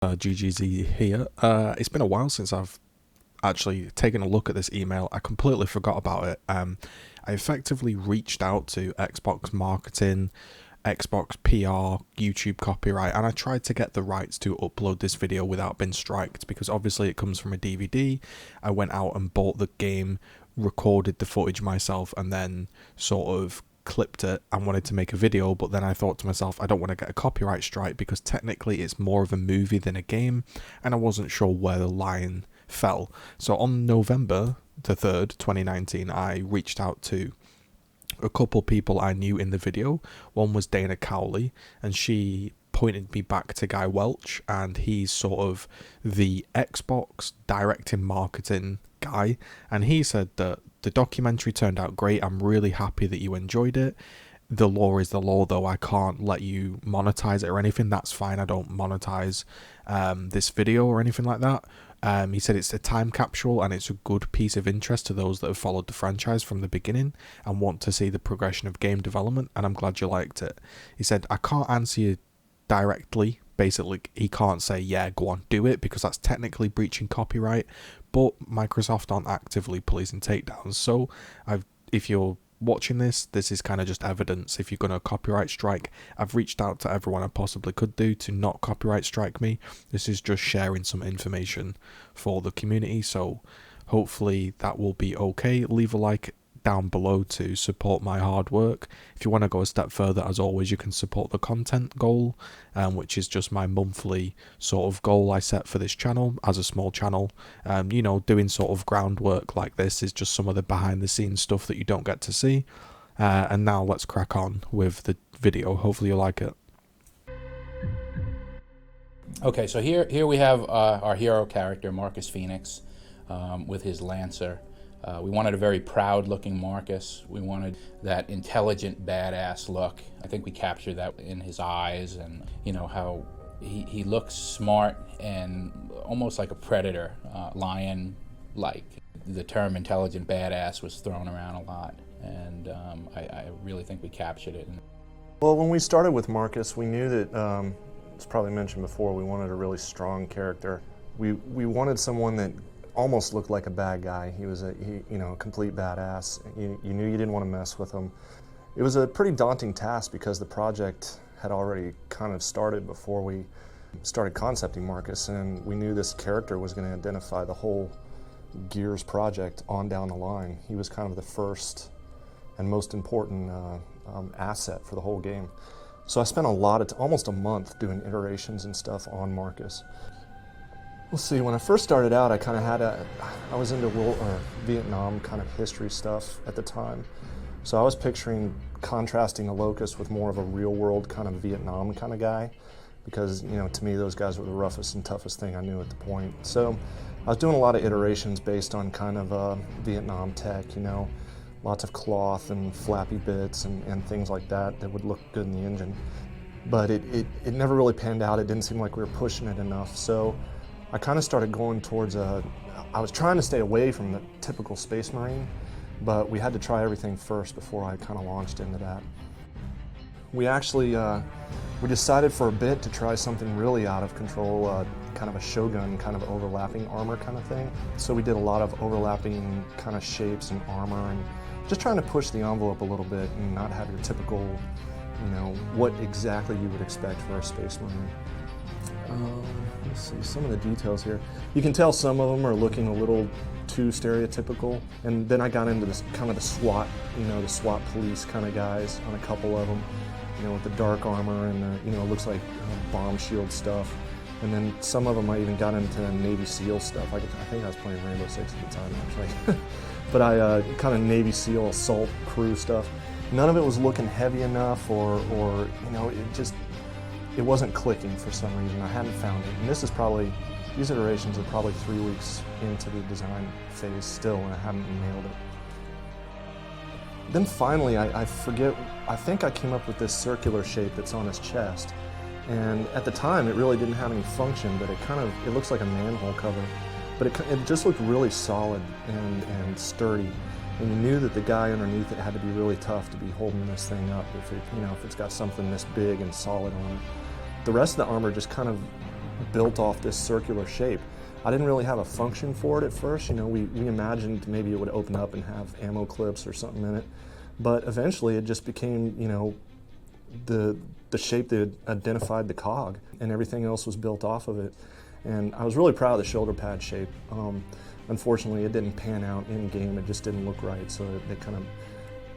GGZII here. It's been a while since I've actually taken a look at this email. I completely forgot about it. I effectively reached out to Xbox marketing, Xbox PR, YouTube copyright, and I tried to get the rights to upload this video without being striked, because obviously it comes from a DVD. I went out and bought the game, recorded the footage myself, and then sort of clipped it and wanted to make a video, but then I thought to myself, I don't want to get a copyright strike because technically it's more of a movie than a game, and I wasn't sure where the line fell. So on November the 3rd, 2019, I reached out to a couple people I knew in the video. One was Dana Cowley, and she pointed me back to Guy Welch, and he's sort of the Xbox directing marketing guy, and he said that the documentary turned out great. I'm really happy that you enjoyed it. The law is the law, though. I can't let you monetize it or anything. That's fine. I don't monetize this video or anything like that. He said it's a time capsule and it's a good piece of interest to those that have followed the franchise from the beginning and want to see the progression of game development, and I'm glad you liked it. He said, I can't answer you directly. Basically, he can't say, yeah, go on, do it, because that's technically breaching copyright, but Microsoft aren't actively policing takedowns. So if you're watching this is kind of just evidence. If you're going to copyright strike, I've reached out to everyone I possibly could do to not copyright strike me. This is just sharing some information for the community, so hopefully that will be okay. Leave a like down below to support my hard work. If you want to go a step further, as always, you can support the content goal, which is just my monthly sort of goal I set for this channel as a small channel. Doing sort of groundwork like this is just some of the behind the scenes stuff that you don't get to see. And now let's crack on with the video. Hopefully you like it. Okay, so here we have our hero character, Marcus Fenix, with his Lancer. We wanted a very proud-looking Marcus. We wanted that intelligent, badass look. I think we captured that in his eyes, and how he looks smart and almost like a predator, lion-like. The term intelligent badass was thrown around a lot, and I really think we captured it. Well, when we started with Marcus, we knew that, it's probably mentioned before, we wanted a really strong character. We wanted someone that almost looked like a bad guy. He was a complete badass. You knew you didn't want to mess with him. It was a pretty daunting task because the project had already kind of started before we started concepting Marcus, and we knew this character was going to identify the whole Gears project on down the line. He was kind of the first and most important asset for the whole game. So I spent almost a month doing iterations and stuff on Marcus. Let's see, when I first started out, I was into Vietnam kind of history stuff at the time. So I was picturing contrasting the Locust with more of a real world kind of Vietnam kind of guy, because, to me, those guys were the roughest and toughest thing I knew at the point. So I was doing a lot of iterations based on kind of Vietnam tech, lots of cloth and flappy bits and things like that would look good in the engine. But it never really panned out. It didn't seem like we were pushing it enough. So I kind of started going towards I was trying to stay away from the typical Space Marine, but we had to try everything first before I kind of launched into that. We actually, we decided for a bit to try something really out of control, kind of a Shogun kind of overlapping armor kind of thing. So we did a lot of overlapping kind of shapes and armor, and just trying to push the envelope a little bit and not have your typical, what exactly you would expect for a Space Marine. Let's see some of the details here. You can tell some of them are looking a little too stereotypical, and then I got into this kind of the SWAT, the SWAT police kind of guys on a couple of them, with the dark armor and it looks like bomb shield stuff. And then some of them I even got into Navy SEAL stuff. I think I was playing Rainbow Six at the time, actually. But I kind of Navy SEAL assault crew stuff. None of it was looking heavy enough, or it wasn't clicking for some reason. I hadn't found it. And these iterations are probably 3 weeks into the design phase still, and I haven't nailed it. Then finally, I think I came up with this circular shape that's on his chest. And at the time, it really didn't have any function, but it looks like a manhole cover. But it just looked really solid and sturdy. And you knew that the guy underneath it had to be really tough to be holding this thing up if it's got something this big and solid on it. The rest of the armor just kind of built off this circular shape. I didn't really have a function for it at first. You know, we imagined maybe it would open up and have ammo clips or something in it, but eventually it just became, you know, the shape that identified the cog, and everything else was built off of it. And I was really proud of the shoulder pad shape. Unfortunately, it didn't pan out in game. It just didn't look right, so they kind of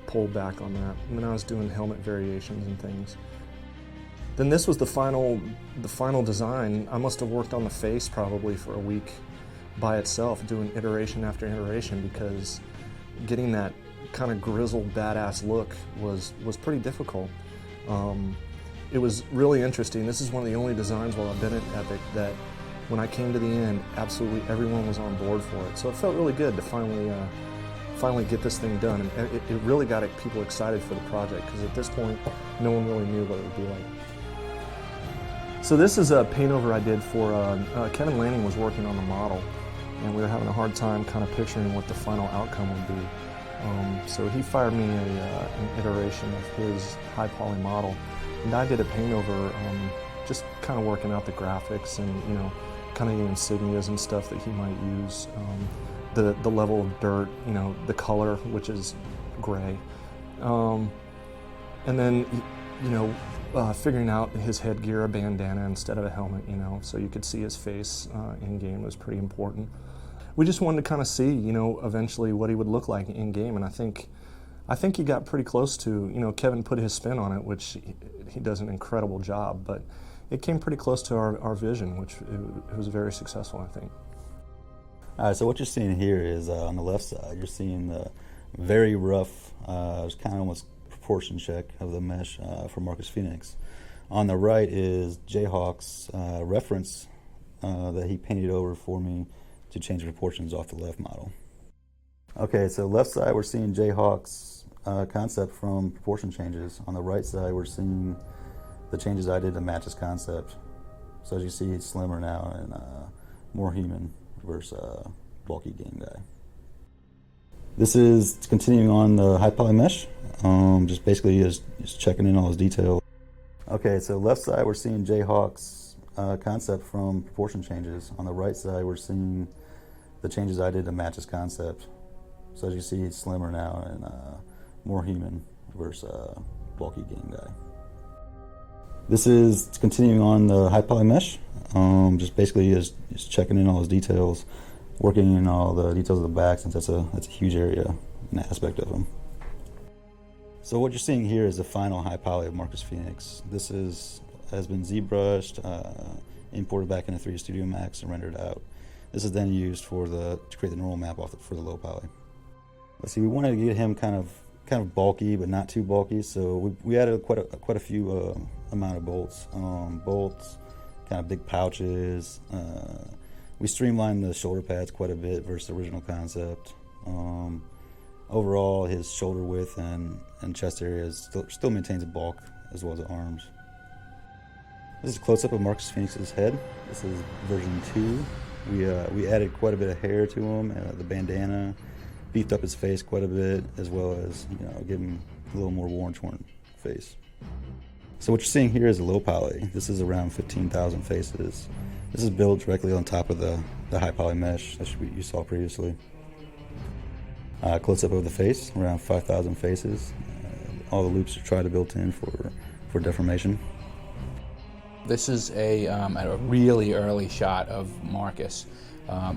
pulled back on that. And then I was doing helmet variations and things. Then this was the final design. I must have worked on the face probably for a week by itself, doing iteration after iteration, because getting that kind of grizzled, badass look was pretty difficult. It was really interesting. This is one of the only designs while I've been at Epic that when I came to the end, absolutely everyone was on board for it. So it felt really good to finally get this thing done. And it really got people excited for the project, because at this point, no one really knew what it would be like. So this is a paint over I did for, Kevin Lanning was working on the model, and we were having a hard time kind of picturing what the final outcome would be. So he fired me an iteration of his high poly model, and I did a paint over, just kind of working out the graphics and, you know, kind of the insignias and stuff that he might use, the level of dirt, you know, the color, which is gray, and then, you know, figuring out his headgear, a bandana instead of a helmet, you know, so you could see his face in game was pretty important. We just wanted to kind of see, you know, eventually what he would look like in game, and I think he got pretty close to, you know, Kevin put his spin on it, which he does an incredible job, but it came pretty close to our vision, which it was very successful, I think. All right, so what you're seeing here is on the left side, you're seeing the very rough, it's kind of almost proportion check of the mesh for Marcus Fenix. On the right is Jayhawk's reference that he painted over for me to change the proportions off the left model. Okay, so left side we're seeing Jayhawk's concept from proportion changes. On the right side we're seeing the changes I did to match his concept. So as you see, he's slimmer now and more human versus bulky game guy. This is continuing on the high poly mesh, just basically just checking in all his detail. Okay, so left side we're seeing Jayhawk's concept from proportion changes. On the right side we're seeing the changes I did to match his concept. So as you see, he's slimmer now and more human versus bulky game guy. This is continuing on the high poly mesh, just basically just checking in all his details, working in all the details of the back, since that's a huge area and aspect of him. So what you're seeing here is the final high poly of Marcus Fenix. This has been Z-brushed, imported back into 3D Studio Max and rendered out. This is then used to create the normal map for the low poly. Let's see, we wanted to get him kind of bulky, but not too bulky, so we added quite a few amount of bolts, kind of big pouches. We streamlined the shoulder pads quite a bit versus the original concept. Overall, his shoulder width and chest area still maintains a bulk as well as the arms. This is a close-up of Marcus Fenix's head. This is version 2. We added quite a bit of hair to him, the bandana, beefed up his face quite a bit, as well as, you know, give him a little more worn-torn face. So what you're seeing here is a low poly. This is around 15,000 faces. This is built directly on top of the high poly mesh that you saw previously. Close-up of the face, around 5,000 faces. All the loops are tried to built in for deformation. This is a really early shot of Marcus.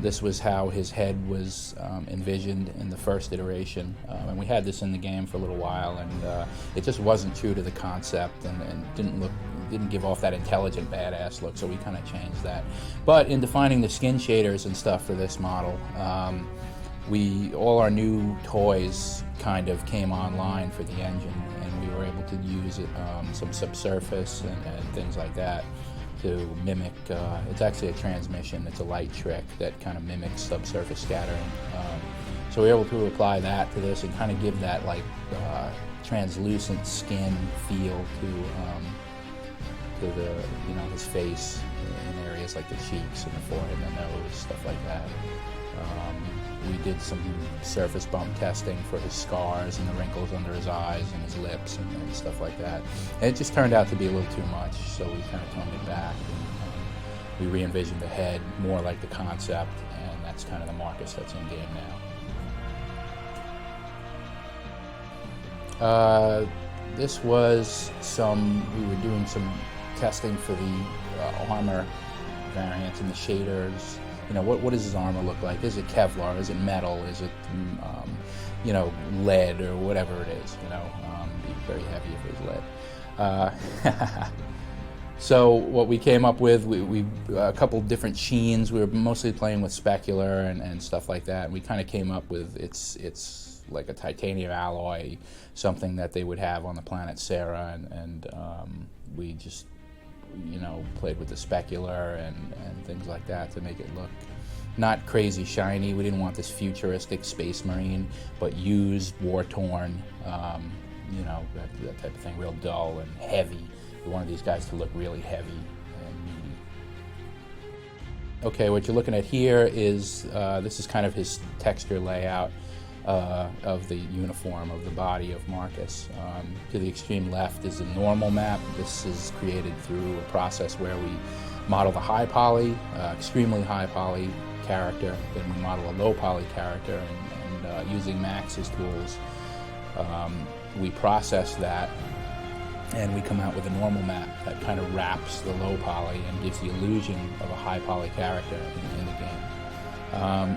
This was how his head was envisioned in the first iteration, and we had this in the game for a little while, and it just wasn't true to the concept, and didn't give off that intelligent badass look, so we kind of changed that. But in defining the skin shaders and stuff for this model, all our new toys kind of came online for the engine, and we were able to use some subsurface and things like that to mimic. It's actually a transmission. It's a light trick that kind of mimics subsurface scattering. So we were able to apply that to this and kind of give that like translucent skin feel to the, you know, his face in areas like the cheeks and the forehead and the nose, stuff like that. We did some surface bump testing for his scars and the wrinkles under his eyes and his lips and stuff like that. And it just turned out to be a little too much, so we kind of toned it back. we re-envisioned the head more like the concept, and that's kind of the Marcus that's in game now. This was we were doing some testing for the armor variants and the shaders. You know, what does his armor look like? Is it Kevlar? Is it metal? Is it, you know, lead or whatever it is? You know, it'd be very heavy if it was lead. So what we came up with, we a couple different sheens. We were mostly playing with specular and stuff like that. And we kind of came up with it's like a titanium alloy, something that they would have on the planet Sarah, and we just, you know, played with the specular and things like that to make it look not crazy shiny. We didn't want this futuristic space marine, but used, war-torn, you know, that type of thing, real dull and heavy. We wanted these guys to look really heavy and meaty. Okay, what you're looking at here is, this is kind of his texture layout of the uniform of the body of Marcus. To the extreme left is a normal map. This is created through a process where we model the high poly, extremely high poly character, then we model a low poly character, and using Max's tools, we process that, and we come out with a normal map that kind of wraps the low poly and gives the illusion of a high poly character in the game.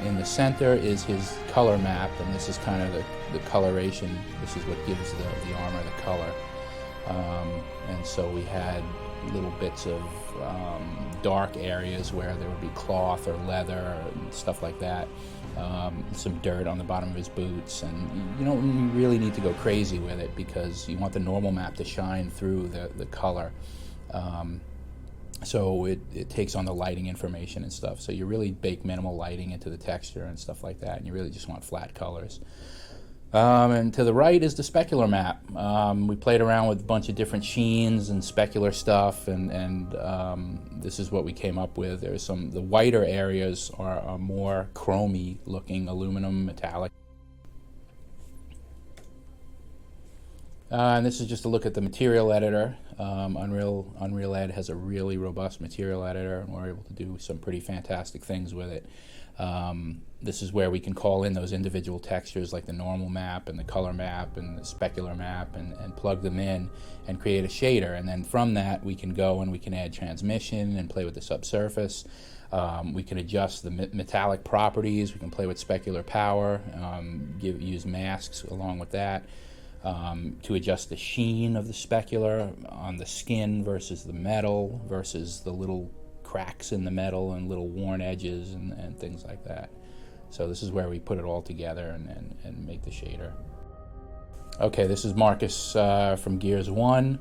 In the center is his color map, and this is kind of the coloration. This is what gives the armor the color. And so we had little bits of dark areas where there would be cloth or leather and stuff like that. Some dirt on the bottom of his boots, and you don't really need to go crazy with it because you want the normal map to shine through the color. So it takes on the lighting information and stuff. So you really bake minimal lighting into the texture and stuff like that, and you really just want flat colors. And to the right is the specular map. We played around with a bunch of different sheens and specular stuff, and this is what we came up with. There's the whiter areas are more chromy looking, aluminum, metallic. And this is just a look at the material editor. Unreal Ed has a really robust material editor, and we're able to do some pretty fantastic things with it. This is where we can call in those individual textures like the normal map and the color map and the specular map and plug them in and create a shader. And then from that we can go and we can add transmission and play with the subsurface. We can adjust the metallic properties. We can play with specular power, use masks along with that. To adjust the sheen of the specular on the skin versus the metal versus the little cracks in the metal and little worn edges and things like that. So this is where we put it all together and make the shader. Okay, this is Marcus from Gears 1.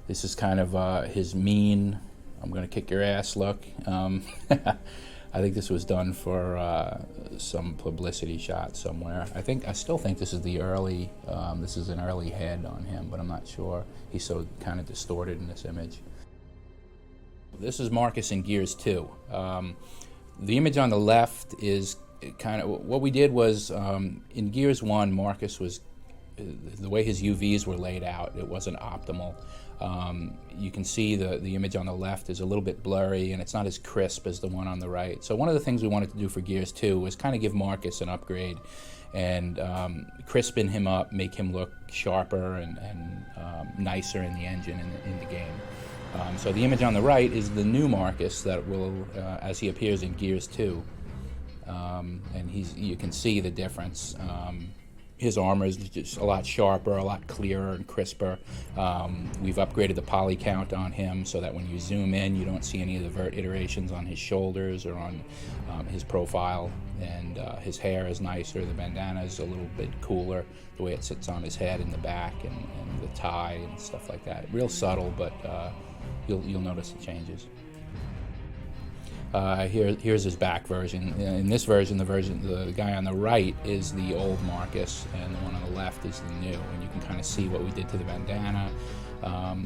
This is kind of his mean, I'm gonna kick your ass look. I think this was done for some publicity shot somewhere. I still think this is the early, this is an early head on him, but I'm not sure. He's so kind of distorted in this image. This is Marcus in Gears 2. The image on the left is kind of, what we did was, in Gears 1, Marcus was, the way his UVs were laid out, it wasn't optimal. You can see the image on the left is a little bit blurry, and it's not as crisp as the one on the right. So one of the things we wanted to do for Gears 2 was kind of give Marcus an upgrade and crispen him up, make him look sharper and nicer in the engine in the game. So the image on the right is the new Marcus that will, as he appears in Gears 2. And you can see the difference. His armor is just a lot sharper, a lot clearer and crisper. We've upgraded the poly count on him so that when you zoom in, you don't see any of the vert iterations on his shoulders or on his profile. And his hair is nicer. The bandana is a little bit cooler, the way it sits on his head in the back, and the tie and stuff like that. Real subtle, but you'll notice the changes. Here's his back version. In this version, the guy on the right is the old Marcus, and the one on the left is the new. And you can kind of see what we did to the bandana,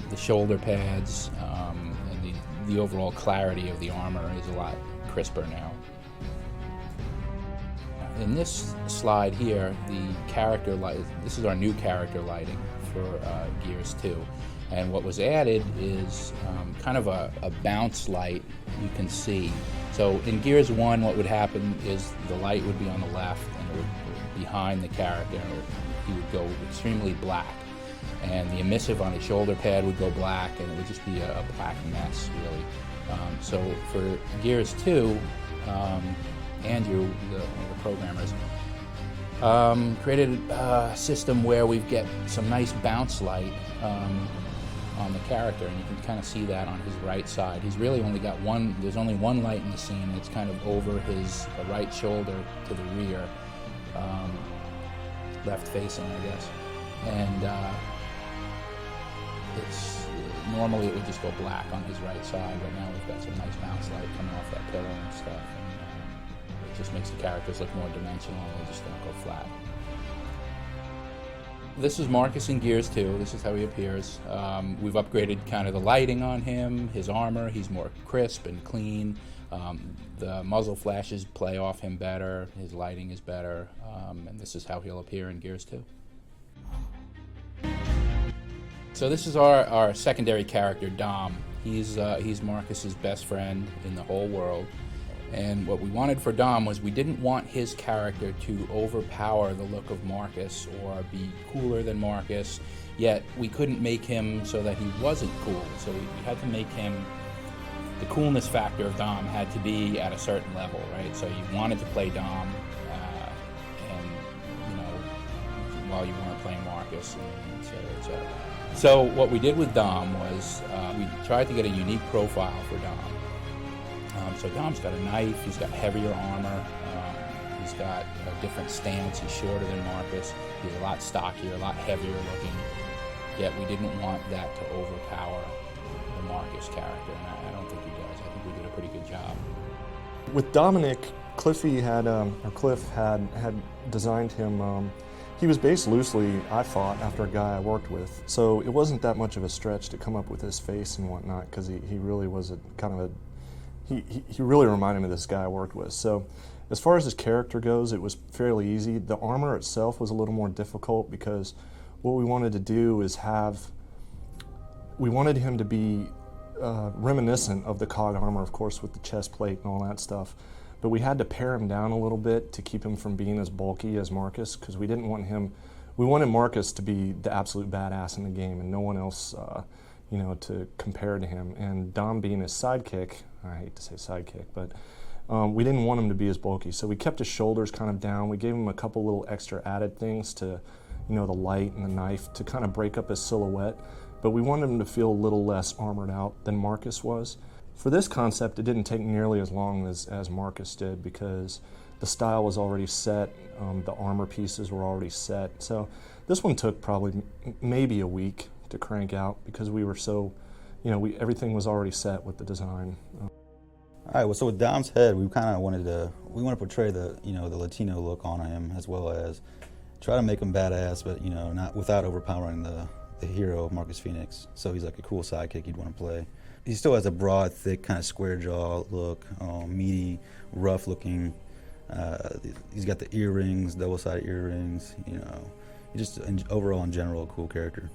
the shoulder pads, and the overall clarity of the armor is a lot crisper now. In this slide here, the character light. This is our new character lighting for Gears 2. And what was added is kind of a bounce light you can see. So in Gears 1, what would happen is the light would be on the left and it would be behind the character. He would go extremely black. And the emissive on his shoulder pad would go black, and it would just be a black mess, really. So for Gears 2, Andrew, one of the programmers, created a system where we get some nice bounce light on the character, and you can kind of see that on his right side. He's really only got one, there's only one light in the scene, and it's kind of over his right shoulder to the rear, left facing, I guess. And normally it would just go black on his right side, but now we've got some nice bounce light coming off that pillar and stuff, and it just makes the characters look more dimensional, and they just don't go flat. This is Marcus in Gears 2. This is how he appears. We've upgraded kind of the lighting on him, his armor. He's more crisp and clean. The muzzle flashes play off him better. His lighting is better. And this is how he'll appear in Gears 2. So this is our secondary character, Dom. He's Marcus's best friend in the whole world. And what we wanted for Dom was we didn't want his character to overpower the look of Marcus or be cooler than Marcus, yet we couldn't make him so that he wasn't cool. So we had to make him, the coolness factor of Dom had to be at a certain level, right? So you wanted to play Dom, and you know, while you weren't playing Marcus, and et cetera, et cetera. So what we did with Dom was we tried to get a unique profile for Dom. So Dom's got a knife, he's got heavier armor, he's got a different stance, he's shorter than Marcus, he's a lot stockier, a lot heavier looking, yet we didn't want that to overpower the Marcus character, and I don't think he does. I think we did a pretty good job. With Dominic, Cliff had designed him. He was based loosely, I thought, after a guy I worked with. So it wasn't that much of a stretch to come up with his face and whatnot, because he really was a kind of a, he really reminded me of this guy I worked with. So as far as his character goes, it was fairly easy. The armor itself was a little more difficult because what we wanted to do is we wanted him to be reminiscent of the COG armor, of course, with the chest plate and all that stuff. But we had to pare him down a little bit to keep him from being as bulky as Marcus, because we didn't want him, we wanted Marcus to be the absolute badass in the game and no one else, you know, to compare to him. And Dom being his sidekick, I hate to say sidekick, but we didn't want him to be as bulky. So we kept his shoulders kind of down. We gave him a couple little extra added things to, you know, the light and the knife to kind of break up his silhouette. But we wanted him to feel a little less armored out than Marcus was. For this concept, it didn't take nearly as long as Marcus did because the style was already set, the armor pieces were already set. So this one took probably maybe a week to crank out because we were so, you know, everything was already set with the design. All right. Well, so with Dom's head, we kind of wanted to portray the, you know, the Latino look on him, as well as try to make him badass, but, you know, not without overpowering the hero, Marcus Fenix. So he's like a cool sidekick you'd want to play. He still has a broad, thick, kind of square jaw look, meaty, rough looking. He's got the earrings, double-sided earrings. You know, he's just overall in general a cool character.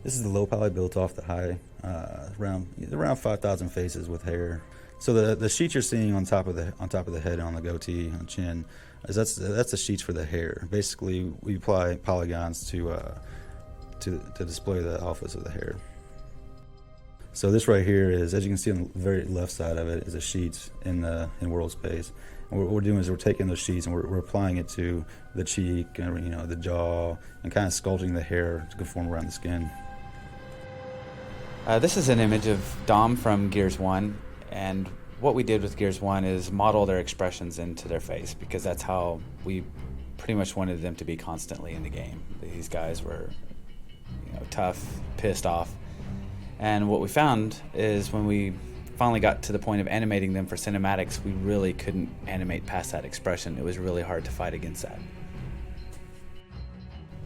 This is the low poly built off the high, around 5,000 faces with hair. So the sheets you're seeing on top of the head and on the goatee and chin, that's the sheets for the hair. Basically, we apply polygons to display the alphas of the hair. So this right here is, as you can see on the very left side of it, is the sheets in world space. And what we're doing is we're taking those sheets and we're applying it to the cheek and, you know, the jaw, and kind of sculpting the hair to conform around the skin. This is an image of Dom from Gears 1, and what we did with Gears 1 is model their expressions into their face, because that's how we pretty much wanted them to be constantly in the game. These guys were, you know, tough, pissed off. And what we found is when we finally got to the point of animating them for cinematics, we really couldn't animate past that expression. It was really hard to fight against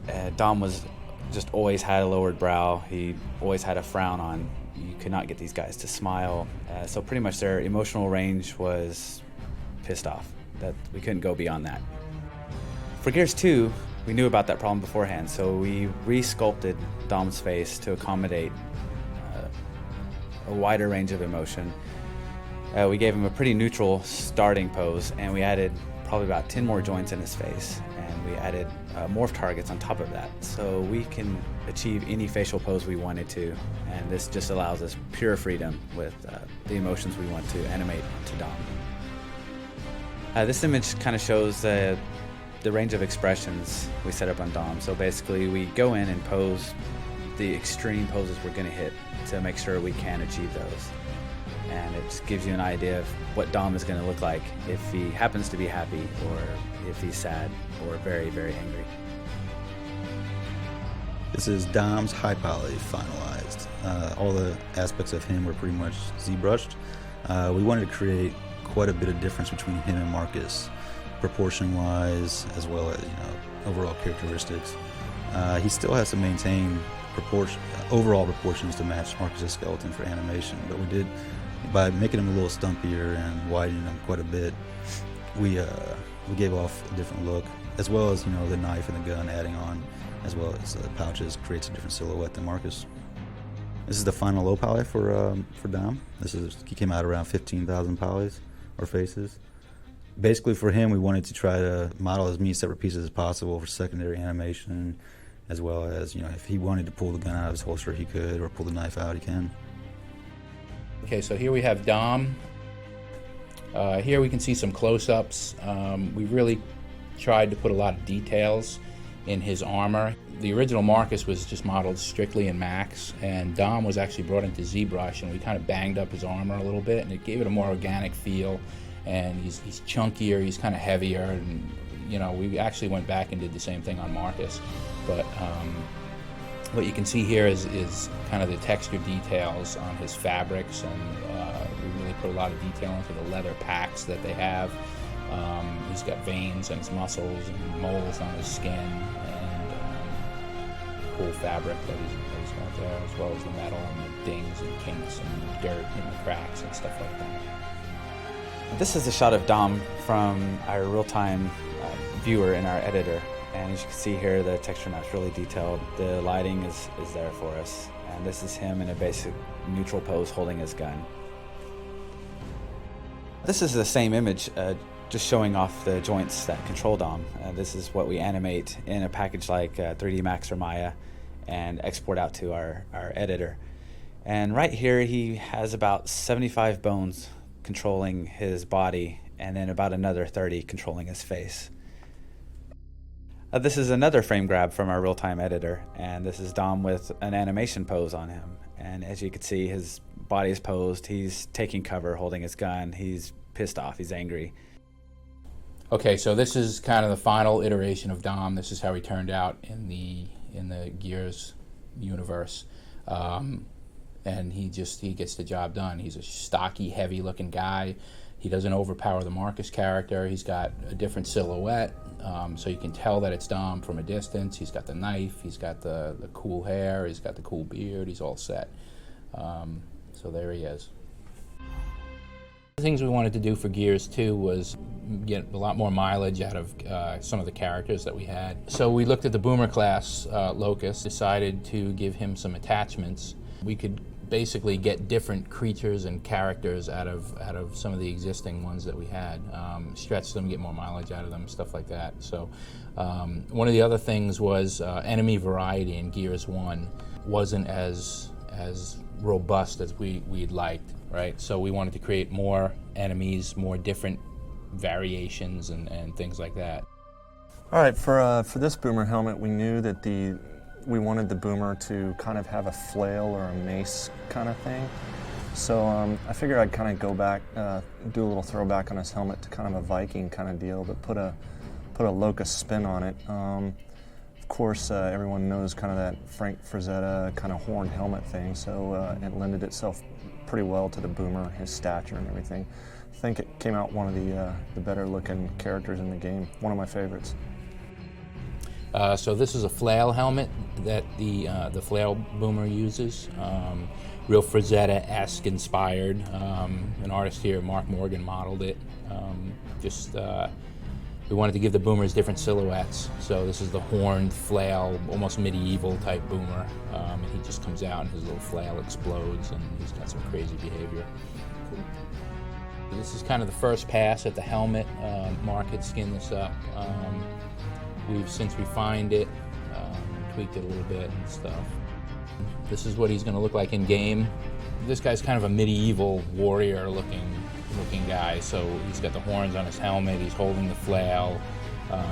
that. Dom was just always had a lowered brow. He always had a frown on. You could not get these guys to smile. So pretty much their emotional range was pissed off. That we couldn't go beyond that. For Gears 2, We knew about that problem beforehand, so we re-sculpted Dom's face to accommodate a wider range of emotion. We gave him a pretty neutral starting pose, and we added probably about 10 more joints in his face, and we added morph targets on top of that, so we can achieve any facial pose we wanted to, and this just allows us pure freedom with the emotions we want to animate to Dom. This image kind of shows the range of expressions we set up on Dom. So basically we go in and pose the extreme poses we're going to hit to make sure we can achieve those. And it just gives you an idea of what Dom is going to look like if he happens to be happy, or if he's sad, or very, very angry. This is Dom's high poly finalized. All the aspects of him were pretty much ZBrushed. We wanted to create quite a bit of difference between him and Marcus, proportion-wise, as well as overall characteristics. He still has to maintain overall proportions to match Marcus's skeleton for animation, but we did, by making him a little stumpier and widening him quite a bit, we gave off a different look, as well as the knife and the gun adding on, as well as the pouches, creates a different silhouette than Marcus. This is the final low poly for Dom. He came out around 15,000 polys or faces. Basically for him, we wanted to try to model as many separate pieces as possible for secondary animation, as well as if he wanted to pull the gun out of his holster, he could, or pull the knife out, he can. Okay, so here we have Dom. Here we can see some close-ups. We really tried to put a lot of details in his armor. The original Marcus was just modeled strictly in Max, and Dom was actually brought into ZBrush, and we kind of banged up his armor a little bit, and it gave it a more organic feel. And he's chunkier, he's kind of heavier, and we actually went back and did the same thing on Marcus. But what you can see here is kind of the texture details on his fabrics, and we really put a lot of detail into the leather packs that they have. He's got veins on his muscles and moles on his skin, and cool fabric that he's got there, as well as the metal and the dings and kinks and dirt and cracks and stuff like that. This is a shot of Dom from our real-time viewer in our editor, and as you can see here, the texture map's really detailed. The lighting is there for us, and this is him in a basic neutral pose holding his gun. This is the same image, just showing off the joints that control Dom. This is what we animate in a package like 3D Max or Maya and export out to our editor. And right here he has about 75 bones controlling his body, and then about another 30 controlling his face. This is another frame grab from our real-time editor, and this is Dom with an animation pose on him. And as you can see, his body is posed, he's taking cover, holding his gun, he's pissed off, he's angry. Okay, so this is kind of the final iteration of Dom. This is how he turned out in the Gears universe. And he gets the job done. He's a stocky, heavy-looking guy. He doesn't overpower the Marcus character. He's got a different silhouette, so you can tell that it's Dom from a distance. He's got the knife. He's got the cool hair. He's got the cool beard. He's all set. So there he is. The things we wanted to do for Gears 2 was get a lot more mileage out of some of the characters that we had. So we looked at the Boomer class Locust, decided to give him some attachments. We could basically get different creatures and characters out of some of the existing ones that we had, stretch them, get more mileage out of them, stuff like that. So one of the other things was enemy variety in Gears 1 wasn't as robust as we'd liked, right? So we wanted to create more enemies, more different variations and things like that. All right, for this Boomer helmet, we knew that we wanted the Boomer to kind of have a flail or a mace kind of thing. So I figured I'd kind of go back, do a little throwback on his helmet to kind of a Viking kind of deal, but put a Locust spin on it. Of course, everyone knows kind of that Frank Frazetta kind of horned helmet thing, so it lended itself pretty well to the Boomer, his stature and everything. I think it came out one of the better looking characters in the game, one of my favorites. So this is a flail helmet that the flail Boomer uses. Real Frazetta-esque inspired. An artist here, Mark Morgan, modeled it. We wanted to give the boomers different silhouettes. So this is the horned flail, almost medieval type boomer. And he just comes out and his little flail explodes and he's got some crazy behavior. This is kind of the first pass at the helmet. Mark had skinned this up. We've since refined it, tweaked it a little bit and stuff. This is what he's going to look like in game. This guy's kind of a medieval warrior looking guy. So he's got the horns on his helmet, he's holding the flail,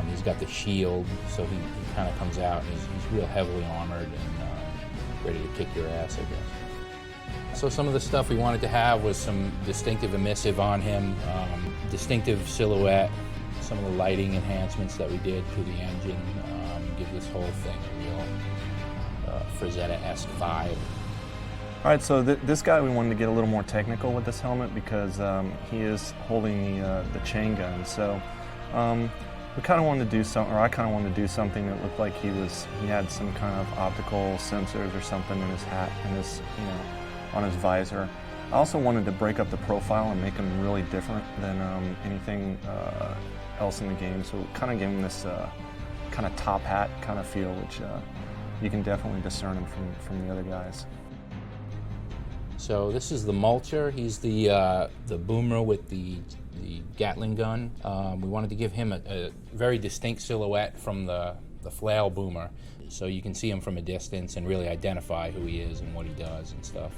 he's got the shield, so he kind of comes out and he's real heavily armored and ready to kick your ass, I guess. So some of the stuff we wanted to have was some distinctive emissive on him, distinctive silhouette, some of the lighting enhancements that we did to the engine, give this whole thing a real Frazetta-esque vibe. All right, so this guy, we wanted to get a little more technical with this helmet because he is holding the chain gun. So we kind of wanted to do something, or I kind of wanted to do something that looked like he had some kind of optical sensors or something in his hat, and his, on his visor. I also wanted to break up the profile and make him really different than anything else in the game. So kind of give him this kind of top hat kind of feel, which you can definitely discern him from the other guys. So this is the Mulcher. He's the boomer with the Gatling gun. We wanted to give him a very distinct silhouette from the flail boomer, so you can see him from a distance and really identify who he is and what he does and stuff.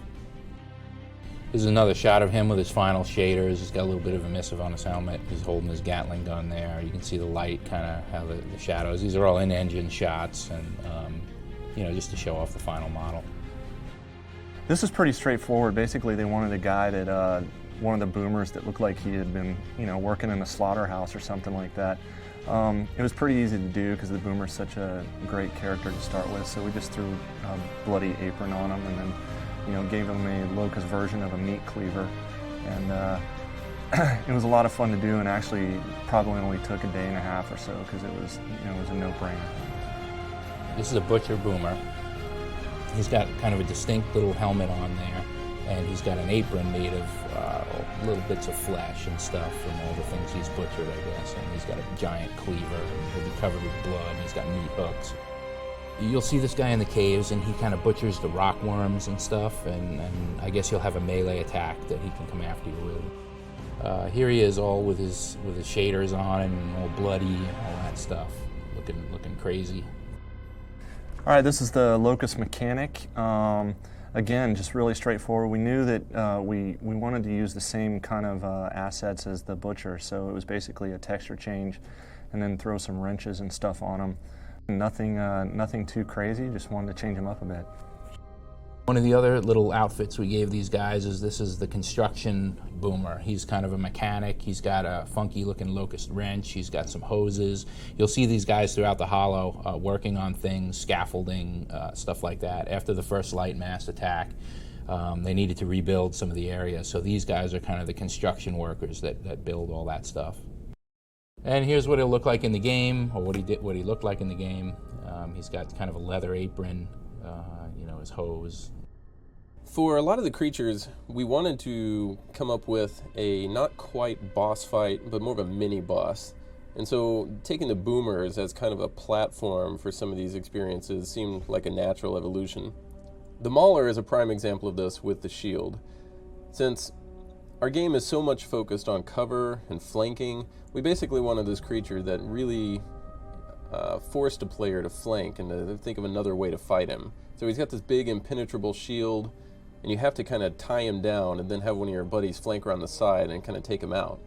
This is another shot of him with his final shaders. He's got a little bit of emissive on his helmet. He's holding his Gatling gun there. You can see the light, kind of how the shadows. These are all in-engine shots, and just to show off the final model. This is pretty straightforward. Basically, they wanted a guy that, one of the boomers that looked like he had been, working in a slaughterhouse or something like that. It was pretty easy to do because the boomer's such a great character to start with. So we just threw a bloody apron on him and then, gave him a Locust version of a meat cleaver. And it was a lot of fun to do, and actually probably only took a day and a half or so because it was a no-brainer. This is a Butcher boomer. He's got kind of a distinct little helmet on there, and he's got an apron made of little bits of flesh and stuff from all the things he's butchered, I guess. And he's got a giant cleaver, and he'll be covered with blood, and he's got meat hooks. You'll see this guy in the caves, and he kind of butchers the rock worms and stuff, and I guess he'll have a melee attack that he can come after you with. Here he is, all with his shaders on and all bloody, all that stuff, looking crazy. All right, this is the Locust Mechanic. Again, just really straightforward. We knew that we wanted to use the same kind of assets as the Butcher, so it was basically a texture change and then throw some wrenches and stuff on them. Nothing too crazy, just wanted to change them up a bit. One of the other little outfits we gave these guys is this is the construction boomer. He's kind of a mechanic. He's got a funky looking Locust wrench. He's got some hoses. You'll see these guys throughout the hollow working on things, scaffolding, stuff like that. After the first light mast attack, they needed to rebuild some of the area. So these guys are kind of the construction workers that build all that stuff. And here's what he'll look like in the game, or what he looked like in the game. He's got kind of a leather apron, his hose. For a lot of the creatures, we wanted to come up with a not quite boss fight, but more of a mini boss. And so taking the boomers as kind of a platform for some of these experiences seemed like a natural evolution. The Mauler is a prime example of this with the shield. Since our game is so much focused on cover and flanking, we basically wanted this creature that really forced a player to flank and to think of another way to fight him. So he's got this big impenetrable shield, and you have to kind of tie him down and then have one of your buddies flank around the side and kind of take him out.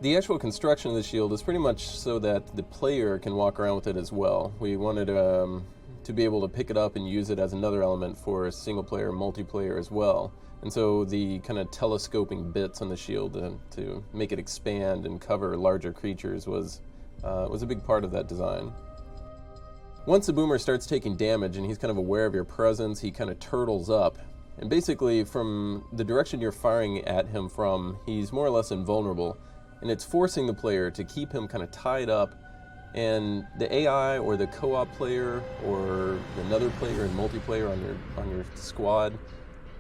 The actual construction of the shield is pretty much so that the player can walk around with it as well. We wanted to be able to pick it up and use it as another element for single player, multiplayer as well. And so the kind of telescoping bits on the shield to make it expand and cover larger creatures was a big part of that design. Once the boomer starts taking damage and he's kind of aware of your presence, he kind of turtles up. And basically from the direction you're firing at him from, he's more or less invulnerable. And it's forcing the player to keep him kind of tied up. And the AI or the co-op player or another player in multiplayer on your squad,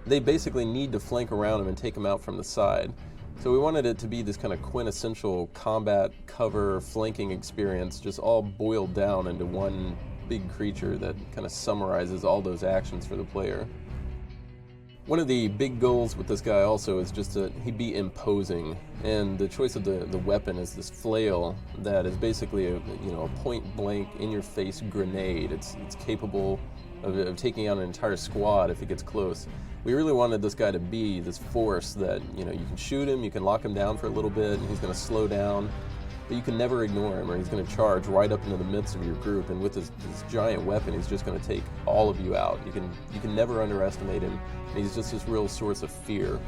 they basically need to flank around him and take him out from the side. So we wanted it to be this kind of quintessential combat, cover, flanking experience, just all boiled down into one big creature that kind of summarizes all those actions for the player. One of the big goals with this guy also is just that he be imposing, and the choice of the weapon is this flail that is basically a point-blank, in-your-face grenade. It's capable of taking out an entire squad if it gets close. We really wanted this guy to be this force that, you can shoot him, you can lock him down for a little bit, and he's going to slow down, but you can never ignore him, or he's going to charge right up into the midst of your group, and with this giant weapon, he's just going to take all of you out. You can never underestimate him, and he's just this real source of fear.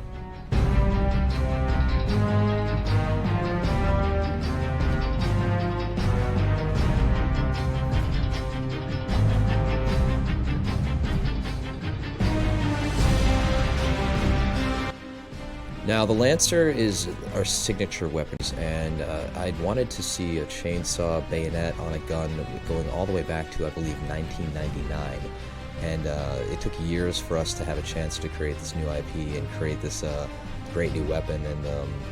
Now, the Lancer is our signature weapons, and I wanted to see a chainsaw bayonet on a gun going all the way back to, I believe, 1999. And it took years for us to have a chance to create this new IP and create this great new weapon. And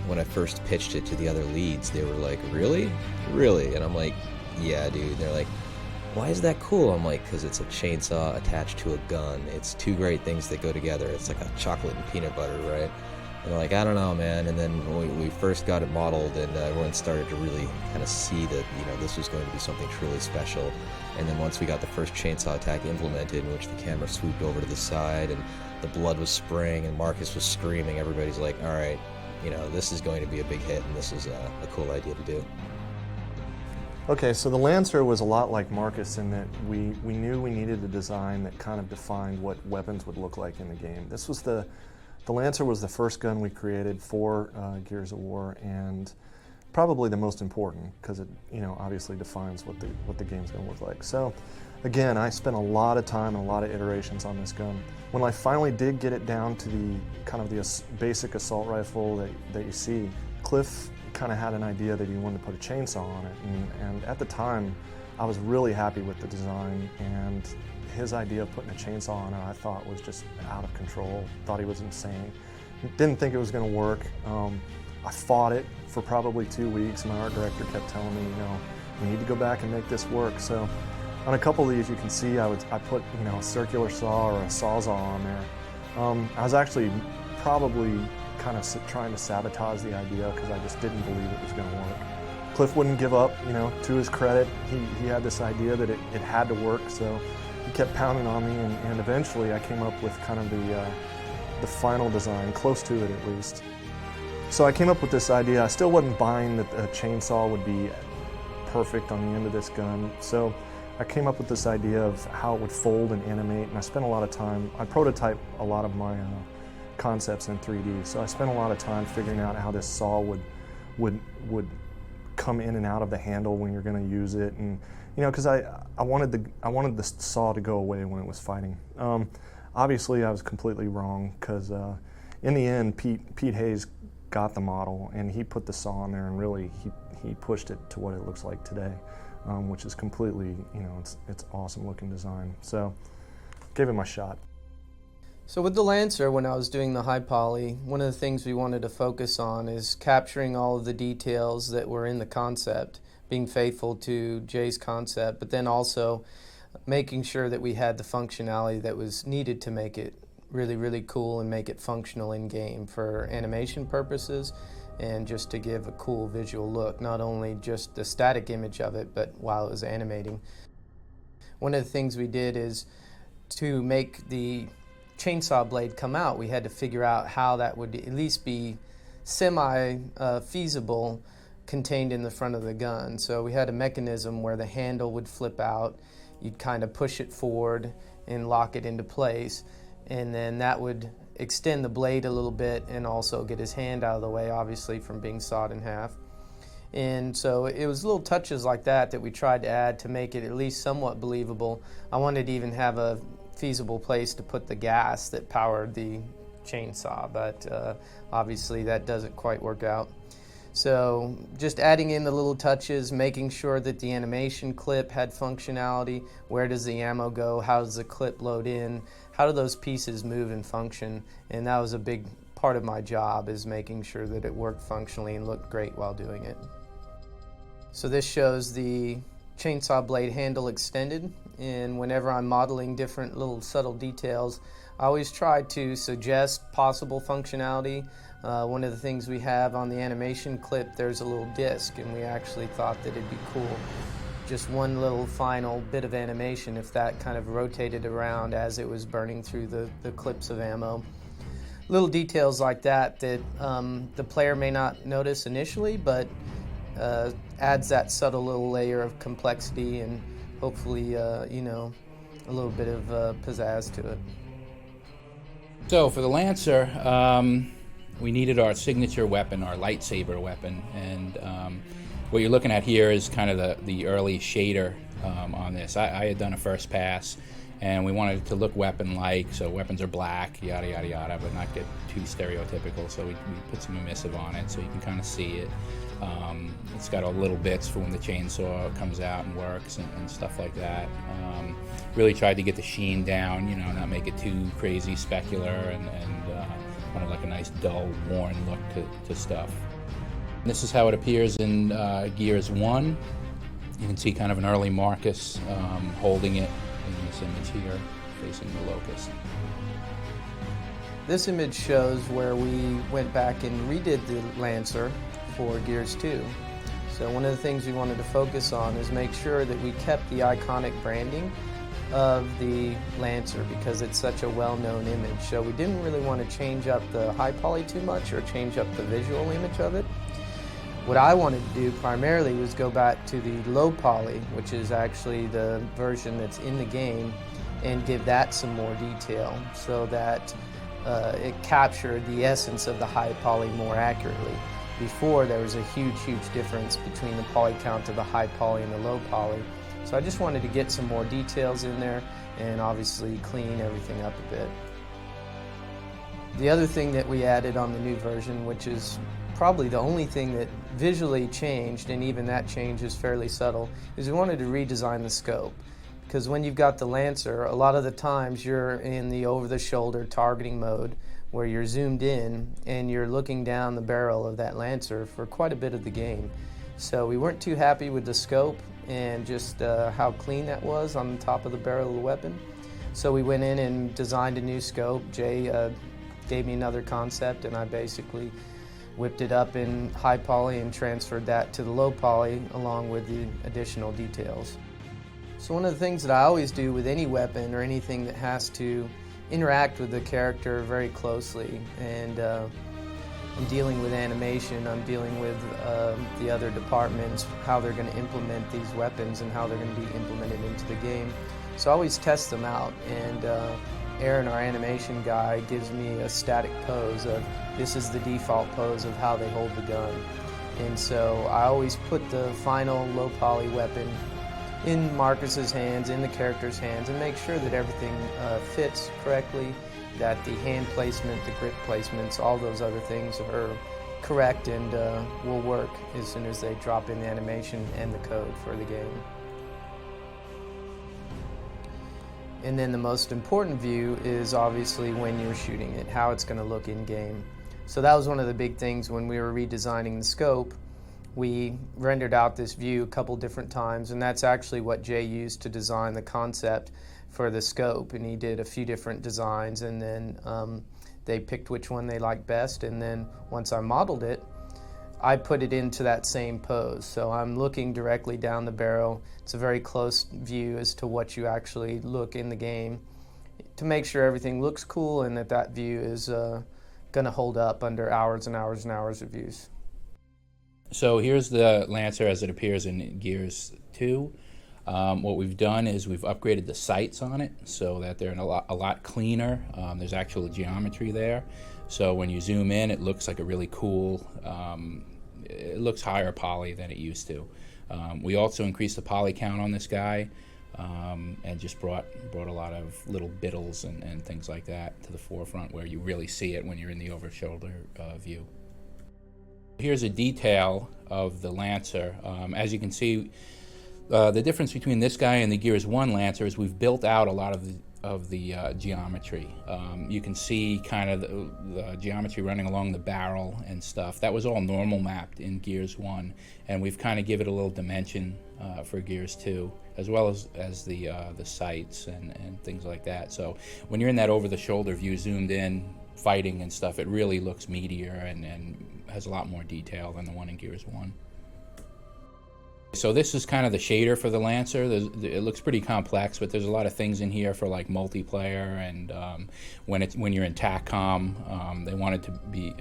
when I first pitched it to the other leads, they were like, really? Really? And I'm like, yeah, dude. And they're like, why is that cool? I'm like, because it's a chainsaw attached to a gun. It's two great things that go together. It's like a chocolate and peanut butter, right? And they're like, I don't know, man. And then when we first got it modeled, and everyone started to really kind of see that, this was going to be something truly special. And then once we got the first chainsaw attack implemented, in which the camera swooped over to the side and the blood was spraying and Marcus was screaming, everybody's like, all right, this is going to be a big hit, and this is a cool idea to do. Okay, so the Lancer was a lot like Marcus in that we knew we needed a design that kind of defined what weapons would look like in the game. The Lancer was the first gun we created for Gears of War, and probably the most important because it, obviously defines what the game's going to look like. So, again, I spent a lot of time and a lot of iterations on this gun. When I finally did get it down to the kind of the basic assault rifle that you see, Cliff kind of had an idea that he wanted to put a chainsaw on it, and at the time, I was really happy with the design, and his idea of putting a chainsaw on it, I thought was just out of control. Thought he was insane. Didn't think it was going to work. I fought it for probably 2 weeks. My art director kept telling me, we need to go back and make this work. So on a couple of these, you can see I put a circular saw or a sawzall on there. I was actually probably kind of trying to sabotage the idea because I just didn't believe it was going to work. Cliff wouldn't give up. To his credit, he had this idea that it had to work. So he kept pounding on me, and eventually I came up with kind of the final design, close to it at least. So I came up with this idea. I still wasn't buying that a chainsaw would be perfect on the end of this gun. So I came up with this idea of how it would fold and animate, and I spent a lot of time. I prototyped a lot of my concepts in 3D. So I spent a lot of time figuring out how this saw would come in and out of the handle when you're going to use it, and because I wanted the saw to go away when it was fighting. Obviously, I was completely wrong because in the end, Pete Hayes got the model and he put the saw on there, and really he pushed it to what it looks like today, which is completely it's awesome looking design. So gave it my shot. So with the Lancer, when I was doing the high poly, one of the things we wanted to focus on is capturing all of the details that were in the concept, being faithful to Jay's concept, but then also making sure that we had the functionality that was needed to make it really, really cool and make it functional in-game for animation purposes and just to give a cool visual look, not only just the static image of it, but while it was animating. One of the things we did is to make the chainsaw blade come out, we had to figure out how that would at least be semi-feasible contained in the front of the gun. So we had a mechanism where the handle would flip out, you'd kind of push it forward and lock it into place, and then that would extend the blade a little bit and also get his hand out of the way, obviously, from being sawed in half. And so it was little touches like that that we tried to add to make it at least somewhat believable. I wanted to even have a feasible place to put the gas that powered the chainsaw, but obviously that doesn't quite work out. So just adding in the little touches, making sure that the animation clip had functionality. Where does the ammo go? How does the clip load in? How do those pieces move and function? And that was a big part of my job, is making sure that it worked functionally and looked great while doing it. So this shows the chainsaw blade handle extended, and whenever I'm modeling different little subtle details, I always try to suggest possible functionality. One of the things we have on the animation clip, there's a little disc, and we actually thought that it'd be cool. Just one little final bit of animation if that kind of rotated around as it was burning through the clips of ammo. Little details like that that the player may not notice initially, but adds that subtle little layer of complexity and hopefully, you know, a little bit of pizzazz to it. So for the Lancer, we needed our signature weapon, our lightsaber weapon, and what you're looking at here is kind of the early shader on this. I had done a first pass, and we wanted it to look weapon-like, so weapons are black, yada, yada, yada, but not get too stereotypical, so we put some emissive on it so you can kind of see it. It's got all little bits for when the chainsaw comes out and works and stuff like that. Really tried to get the sheen down, you know, not make it too crazy specular, and kind of like a nice dull, worn look to stuff. This is how it appears in Gears 1. You can see kind of an early Marcus holding it in this image here, facing the Locust. This image shows where we went back and redid the Lancer for Gears 2. So one of the things we wanted to focus on is make sure that we kept the iconic branding of the Lancer because it's such a well-known image. So we didn't really want to change up the high poly too much or change up the visual image of it. What I wanted to do primarily was go back to the low poly, which is actually the version that's in the game, and give that some more detail so that it captured the essence of the high poly more accurately. Before, there was a huge difference between the poly count of the high poly and the low poly. So I just wanted to get some more details in there and obviously clean everything up a bit. The other thing that we added on the new version, which is probably the only thing that visually changed, and even that change is fairly subtle, is we wanted to redesign the scope. Because when you've got the Lancer, a lot of the times you're in the over-the-shoulder targeting mode where you're zoomed in and you're looking down the barrel of that Lancer for quite a bit of the game. So we weren't too happy with the scope and just how clean that was on the top of the barrel of the weapon. So we went in and designed a new scope. Jay gave me another concept, and I basically whipped it up in high poly and transferred that to the low poly along with the additional details. So one of the things that I always do with any weapon or anything that has to interact with the character very closely, and I'm dealing with animation, I'm dealing with the other departments, how they're going to implement these weapons and how they're going to be implemented into the game. So I always test them out, and Aaron, our animation guy, gives me a static pose of this is the default pose of how they hold the gun. And so I always put the final low poly weapon in Marcus's hands, in the character's hands, and make sure that everything fits correctly, that the hand placement, the grip placements, all those other things are correct and will work as soon as they drop in the animation and the code for the game. And then the most important view is obviously when you're shooting it, how it's going to look in-game. So that was one of the big things when we were redesigning the scope. We rendered out this view a couple different times, and that's actually what Jay used to design the concept for the scope. And he did a few different designs, and then they picked which one they liked best. And then once I modeled it, I put it into that same pose. So I'm looking directly down the barrel. It's a very close view as to what you actually look in the game to make sure everything looks cool and that that view is going to hold up under hours and hours and hours of use. So here's the Lancer as it appears in Gears 2. What we've done is we've upgraded the sights on it so that they're a lot cleaner. There's actual geometry there. So when you zoom in, it looks like a really cool, it looks higher poly than it used to. We also increased the poly count on this guy and just brought a lot of little biddles and things like that to the forefront where you really see it when you're in the over-shoulder view. Here's a detail of the Lancer. As you can see, the difference between this guy and the Gears 1 Lancer is we've built out a lot of geometry. You can see kind of the geometry running along the barrel and stuff. That was all normal mapped in Gears 1, and we've kind of given it a little dimension for Gears 2, as well as the sights and things like that. So when you're in that over-the-shoulder view, zoomed in, fighting and stuff, it really looks meatier and has a lot more detail than the one in Gears 1. So this is kind of the shader for the Lancer. It looks pretty complex, but there's a lot of things in here for like multiplayer, and when you're in TACCOM, they wanted to be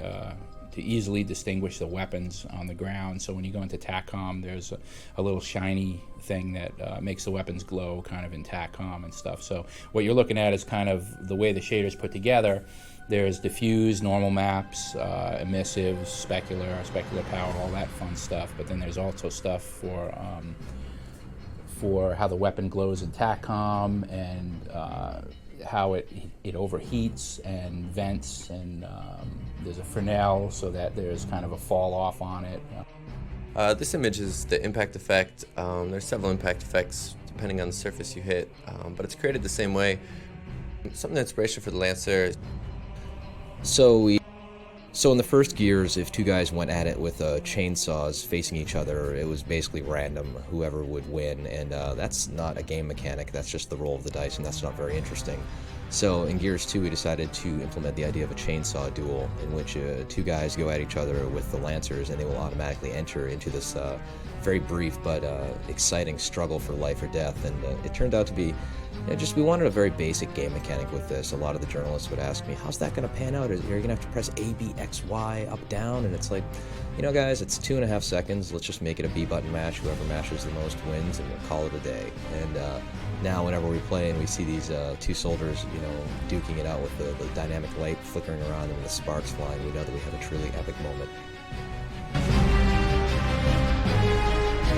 to easily distinguish the weapons on the ground. So when you go into TACCOM, there's a little shiny thing that makes the weapons glow, kind of in TACCOM and stuff. So what you're looking at is kind of the way the shader's put together. There's diffuse, normal maps, emissive, specular power, all that fun stuff. But then there's also stuff for how the weapon glows in TACCOM, and how it overheats and vents, and there's a Fresnel so that there's kind of a fall off on it. This image is the impact effect. There's several impact effects depending on the surface you hit, but it's created the same way. Some of the inspiration for the Lancer. So in the first Gears, if two guys went at it with chainsaws facing each other, it was basically random whoever would win, and that's not a game mechanic, that's just the roll of the dice, and that's not very interesting. So in Gears 2, we decided to implement the idea of a chainsaw duel, in which two guys go at each other with the Lancers, and they will automatically enter into this very brief but exciting struggle for life or death. And it turned out to be we wanted a very basic game mechanic with this. A lot of the journalists would ask me, how's that going to pan out? Are you going to have to press A, B, X, Y, up, down? And it's like, guys, it's 2.5 seconds. Let's just make it a B button match. Whoever mashes the most wins, and we'll call it a day. And now whenever we play and we see these two soldiers, duking it out with the dynamic light flickering around and the sparks flying, we know that we have a truly epic moment.